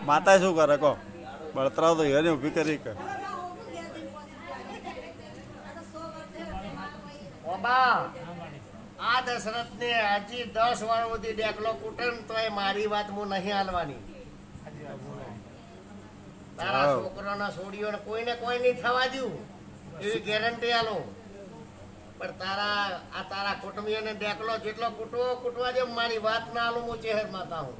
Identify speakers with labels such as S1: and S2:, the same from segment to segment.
S1: માતા શું કરે કહો? બળતરાવ તો હેરી ઊભી કરી કે
S2: ઓબા આ દશરથ ને હજી 10 વાર સુધી ડેકલો કૂટે ને તોય મારી વાત હું નહીં હાલવાની. તારા છોકરાના છોડીઓને કોઈને કોઈ નહીં થવા દઉં એવી ગેરંટી આલું. પણ તારા કુટુંબીઓને ડેકલો જેટલો કૂટવા દે મારી વાત ના આલું હું ચહેર માતા હું.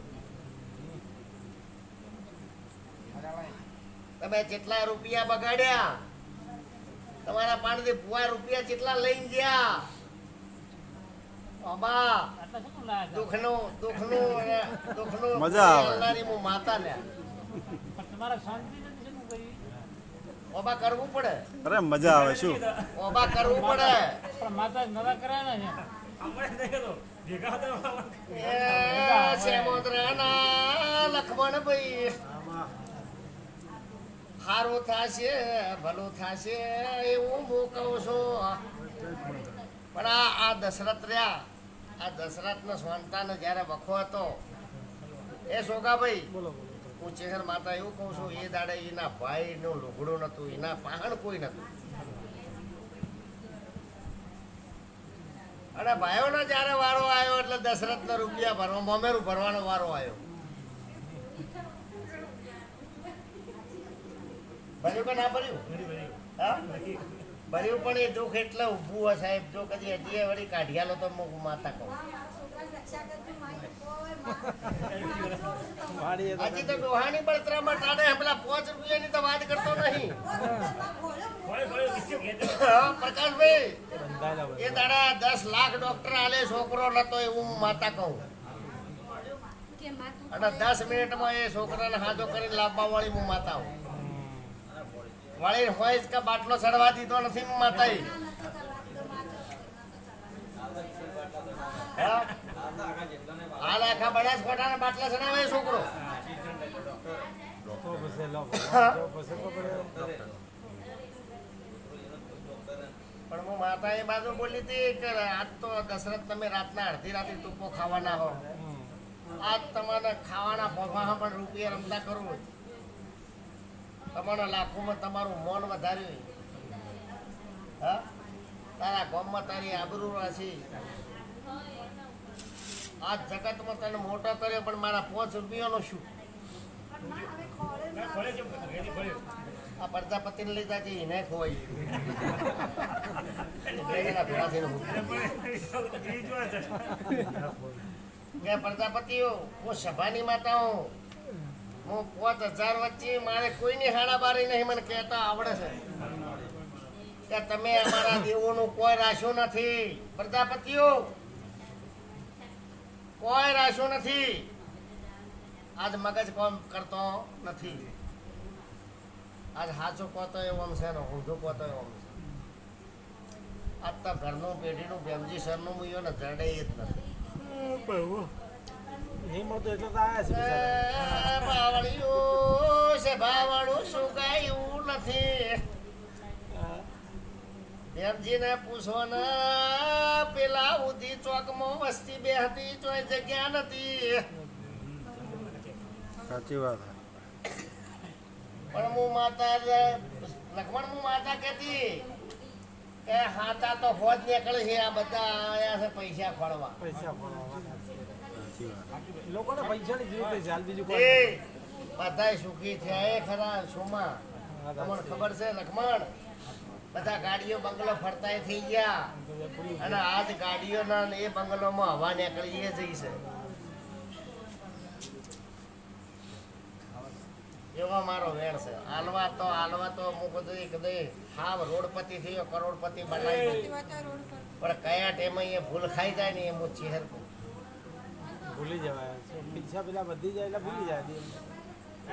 S2: તમે જેટલા રૂપિયા બગાડ્યા તમારા પાણીથી ભુવા રૂપિયા જેટલા લઈને ગયા બાબા દુઃખનું
S1: મજા આવે.
S2: હું માતા લે ઓબા કરવું પડે.
S1: અરે મજા આવે શું?
S2: ઓબા કરવું પડે. લખમણભાઈ સારું થશે ભલું થશે એવું હું કહું છું. પણ આ દશરથ રહ્યા આ દશરથનો સંતાન જ્યારે વખો હતો એ સોગાભાઈ હું ચહેર માતા એવું કહું છું એ દાડે એના ભાઈનું લુગડું નતું એના પાહણ કોઈ નતું. અને ભાઈઓનો જ્યારે વારો આવ્યો એટલે દશરથનો રૂપિયા ભરવા મોમેરું ભરવાનો વારો આવ્યો. ભર્યું કે ના ભર્યું? હા ભર્યું. પણ એ દુઃખ એટલે ઊભું હોય સાહેબ. જો કદી હજી વળી કાઢિયાલો તો હું માતા કહું. હજી તો ડોહાની બળતરામાં ટાણે પેલા 5 રૂપિયાની તો વાત કરતો નહીં. પ્રકાશભાઈ એ દાડા 10 લાખ ડોક્ટર આલે છોકરો નતો એવું હું માતા કહું. અને 10 મિનિટમાં એ છોકરાને હાજો કરીને લાવવા વાળી હું માતા હું. વાળી હોય કે બાટલો ચડવા દીધો નથી હું માતા. હાલ આખા બનાસકાંઠાના બાટલા ચડાવે છોકરો. પણ હું માતા એ બાજુ બોલી હતી કે આજ તો દશરથ તમે રાતના અડધી રાતે ટૂંકો ખાવાના હો. આજ તમારે ખાવાના પગમાં પણ રૂપિયા રમતા કરવું. તમારા લાખોમાં તમારું મોન વધાર્યું. હા તારા ગામમાં તારી આબરૂ રાશી. આ જગતમાં તને મોટો કર્યો પણ મારા 5 રૂપિયાનો શું? આ પ્રજાપતિને લઈ જાજે એને ખોવાઈ પ્રજાપતિઓ હું સભાની માતા હું. હું 5000 વચ્ચે મારે કોઈની હાડાબારી નહીં મને કહેતા આવડે છે કે તમે અમારા દેવોનું કોઈ રાખ્યું નથી. પ્રજાપતિઓ કોઈ રાખ્યું નથી. આજ મગજ કોમ કરતો નથી. આજ હાચો કોતો એવું છે ને ઊંધું કોતો એવું છે. આજ તો ઘરનું પેઢીનું બેમજી સરનું મુયો ને જડે જ નથી. ભાવડું સુકાયું નથી. બેમજી ને પૂછો ને પેલા ઉધી ચોકમાં વસ્તી બેહતી ચોય જગ્યા નથી.
S1: સાચી વાત.
S2: પણ હું માતા લક્ષ્મણ હું માતા કહેતી કે હાથા તો હોજ નીકળે છે. આ બધા આયા છે પૈસા ખોળવા.
S3: લોકોને પૈસાની જરૂર છે હાલ બીજું
S2: એ બધાય સુખી થયા એ ખરા સોમાં. તમને ખબર છે લક્ષ્મણ બધા ગાડીઓ બંગલો ફરતા થઈ ગયા અને આજ ગાડીઓના એ બંગલોમાં હવા નીકળી એ જઈ છે. એવો મારો વેણ છે. હાલવા તો હું બધું કદી હાવ રોડપતિ થયો કરોડપતિ બનાવી પણ કયા ટાઈમે એ ભૂલ ખાઈ જાય ને એ હું ચહેર
S3: ભૂલી જવાય. પૈસા પેલા વધી જાય એટલે ભૂલી જાય.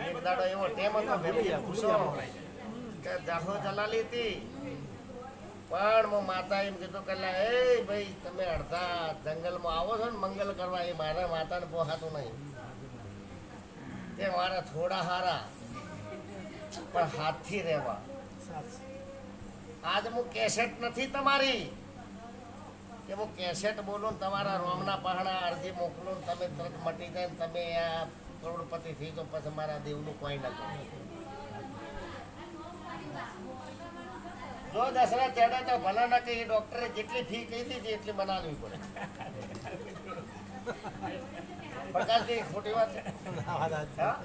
S2: એક દાડો એવો ટેમ હતો પૂછો કે જાહો જલાલી હતી પણ હું માતા એમ કીધું કે એ ભાઈ તમે અડધા જંગલમાં આવો છો ને મંગલ કરવા. એ મારા માતાને પોહાતું નહીં. તે મારા થોડા હારા પણ હાથથી રહેવા. આજ હું કેસેટ નથી તમારી કે હું કેસેટ બોલું તમારા રોમના પહાડા અડધી મોકલું તમે તરત મટી જાય ને તમે આ કરોડપતિ થઈ તો પછી મારા દેવનું કોઈ ના કરે. જો દસરા ચડે તો ભલા ના કે એ ડોક્ટરે જેટલી ફી કહી હતી એટલી બનાવવી પડે. પ્રકાશજી ખોટી વાત છે. હા?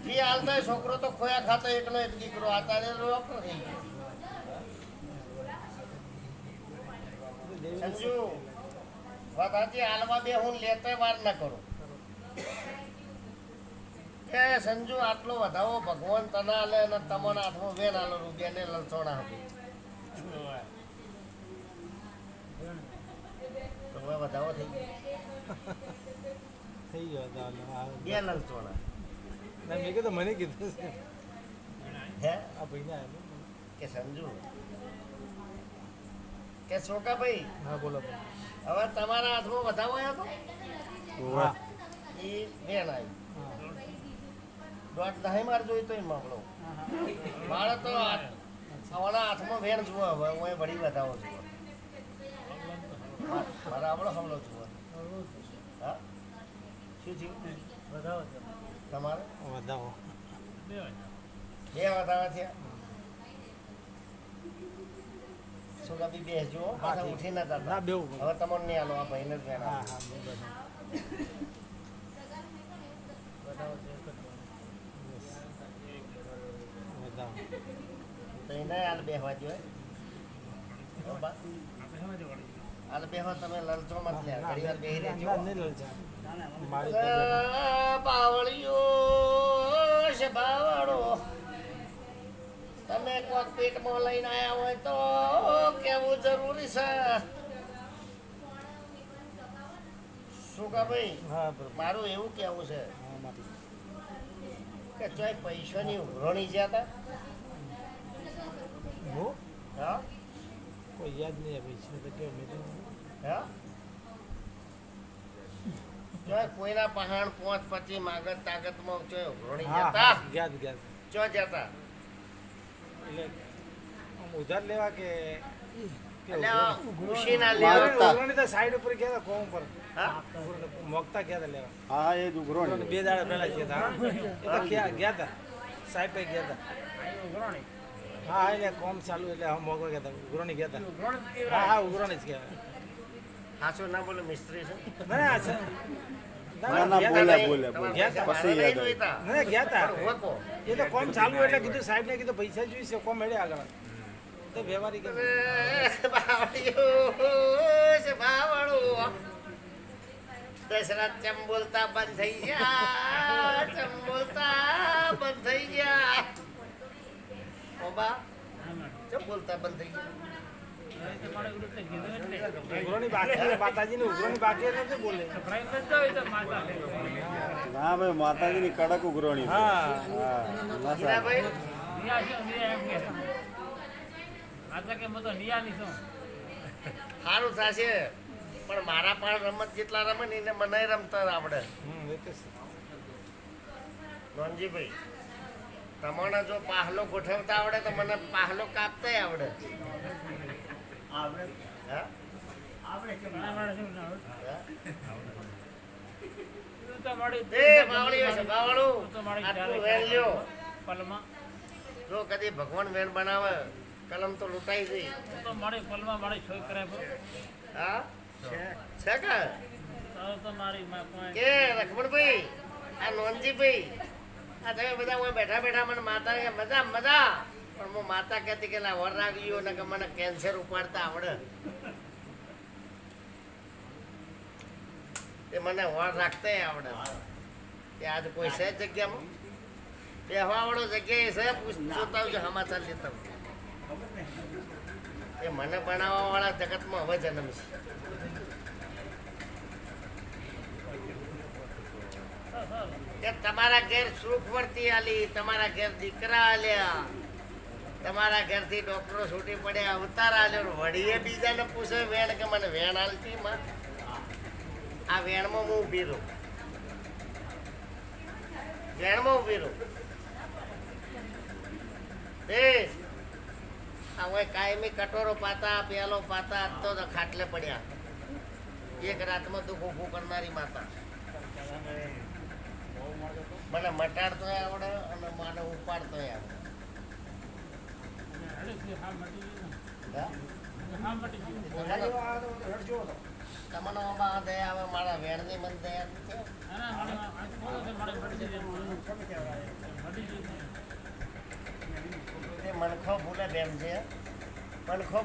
S2: ફી હાલતો છોકરો તો ખોયા ખાતો એકનો એક દીકરો આતા ડોક્ટર થઈ ગયો. સંજુ વાત સાચી. હાલમાં બે હું લેતો વાર ના કરો કે સંજુ આટલો વધાવો ભગવાન તને આલે અને તમારા હાથમાં વેન આલો રૂપિયાને લલચોણા હતી તો હવે વધાવો થઈ
S3: ગયો ચાલો.
S2: બે લલચોણા
S3: મેં કીધું મને કીધું છે
S2: હે
S3: આ ભાઈને આવ્યો.
S2: કે સંજુ કે છોકા ભાઈ
S3: હા બોલો બોલો.
S2: હવે તમારા હાથમાં વધાવો આવ્યો તો
S3: હા
S2: એ બેન આવી દોઢ દહાઈ માર જોઈ તો મામલો મારે તો આવડા હાથમાં વેણ જુઓ હવે હું એ વળી વધાવો જુઓ મારા આવડો હમલો જુઓ હા શું થયું તમારે
S3: વધાવો
S2: બે વધાવા છે શું કભી બેસજો પાછા ઉઠી ના
S3: ના
S2: જતા
S3: બેવું
S2: હવે તમને નહીં આલો આ ભાઈને જ વેણ
S3: હા
S2: આપો.
S3: હા વધાવો.
S2: તો એને હાલ બેહવા જોઈએ હાલ બેહવા તમે લલચો મત લે ઘડી વાર બેહી રહેજો
S3: નહીં લલચા. મારી
S2: બાવળીઓ છે બાવળો તમે કોક પેટમાં લઈને આયા હોય તો કેવું જરૂરી છે શું કા ભાઈ
S3: હા બરોબર.
S2: મારું એવું કેવું છે
S3: હા મારી
S2: કે ચોય પૈસાની ઉઘરણી જ્યાં
S3: હું
S2: હતા હા
S3: કોઈ યાદ નહીં આવે છે તો કેવું મેં તો
S2: હા ચોય કોઈના પહાણ પોંચ પછી માગત તાગતમાં ચોય ઉઘરણી
S3: હા
S2: જતા
S3: હા યાદ યાદ.
S2: ચો જતા
S3: એટલે આમ ઉધાર લેવા કે
S2: એટલે આ ખુશીના
S1: મારે
S2: લેવા
S1: તા-
S3: ઉઘરાણી તો સાઈડ ઉપર ગયા હતા કોમ પર
S2: હા
S3: મોગતા ગયા હતા લેવા.
S1: હા એ જ ઉઘરોણી
S3: બે દાડા પહેલા ગયા હતા હા. એ તો ગયા હતા સાઈડ પર ગયા હતા. હા એટલે કોમ ચાલુ એટલે હા મોગવા ગયા હતા ઉઘરાણી ગયા હતા. હા હા ઉઘરાણી જ ગયા.
S2: હાચું ના બોલો મિસ્ત્રી છે
S3: ના ના છે.
S1: ના ના
S3: ગયા
S1: બોલે
S3: હતા.
S1: બોલે
S2: તમારે
S1: બોલે
S2: પૈસા
S1: પછી
S2: મારે
S1: યાદ
S2: નહીં
S1: આવે.
S2: જોઈતા.
S3: ના ગયા હતા.
S2: પણ હોકો.
S3: એ તો કોમ ચાલુ એટલે કીધું સાહેબ ને કીધું પૈસા જોઈશે કોમ મળે આગળ તો વ્યવહારિક એમ.
S2: બાવળીઓ છે બાવળો. દશરથ ચમ બોલતા બંધ થઈ ગયા ચમ બોલતા બંધ થઈ ગયા ઓબા ચમ બોલતા બંધ થઈ ગયા
S3: ઉઘરાણી બાકી માતાજીની ઉઘરાણી બાકી એટલે તો બોલે.
S1: ના ભાઈ માતાજીની કડક ઉઘરોણી છે.
S3: હા
S1: હા ના
S2: હીરાભાઈ સારું થશે પણ મારા પણ રમત જેટલા રમે ને એને મને રમતા આવડે
S3: એ તો છે.
S2: નોનજીભાઈ તમને જો પાહલો ગોઠવતા આવડે તો મને પાહલો કાપતા આવડે હા? હા? એ બાવળીઓ છે બાવળું આટલું વેણ લ્યો જો કદી ભગવાન વેણ બનાવે કલમ તો લૂંટાઈ ગઈ હા છે કે કે લક્ષ્મણભાઈ આ નોનજીભાઈ આ તમે બધા હું બેઠા બેઠા મને માતા કે મજા મજા પણ હું માતા કહેતી કે લા વર રાખ્યો ને કે મને કેન્સર ઉપાડતા આવડે એ મને વર રાખતા આવડે તે આજ કોઈ છે જગ્યામાં બેહવા વાળો જગ્યાએ છે પૂછતા આવજો સમાચાર લેતા આવજો. એ મને બનાવવા વાળા જગતમાં હવે જન્મ છે કે તમારા ઘેર સુખ વર્તી આલી તમારા ઘેર દીકરા આલ્યા તમારા ઘેરથી ડોક્ટરો છૂટી પડ્યા અવતાર આલ્યો વડીએ બીજાને પૂછે વેણ કે મને વેણ આલતી માં આ વેણમાં હું ઊભી રહું વેણમાં ઊભી રહું આ હોય કાયમી કટોરો પાતા પેલો પાતા તો ખાટલે પડ્યા એક રાતમાં દુઃખ ઊભું કરનારી માતા મને મટાડતો આવડે અને મને ઉપાડતો આવડે. હા? તમને આમાં દયા આવે, મારા વેણની મને દયા નથી આવતી. તે મનખો ભૂલે બેમ છે, મનખો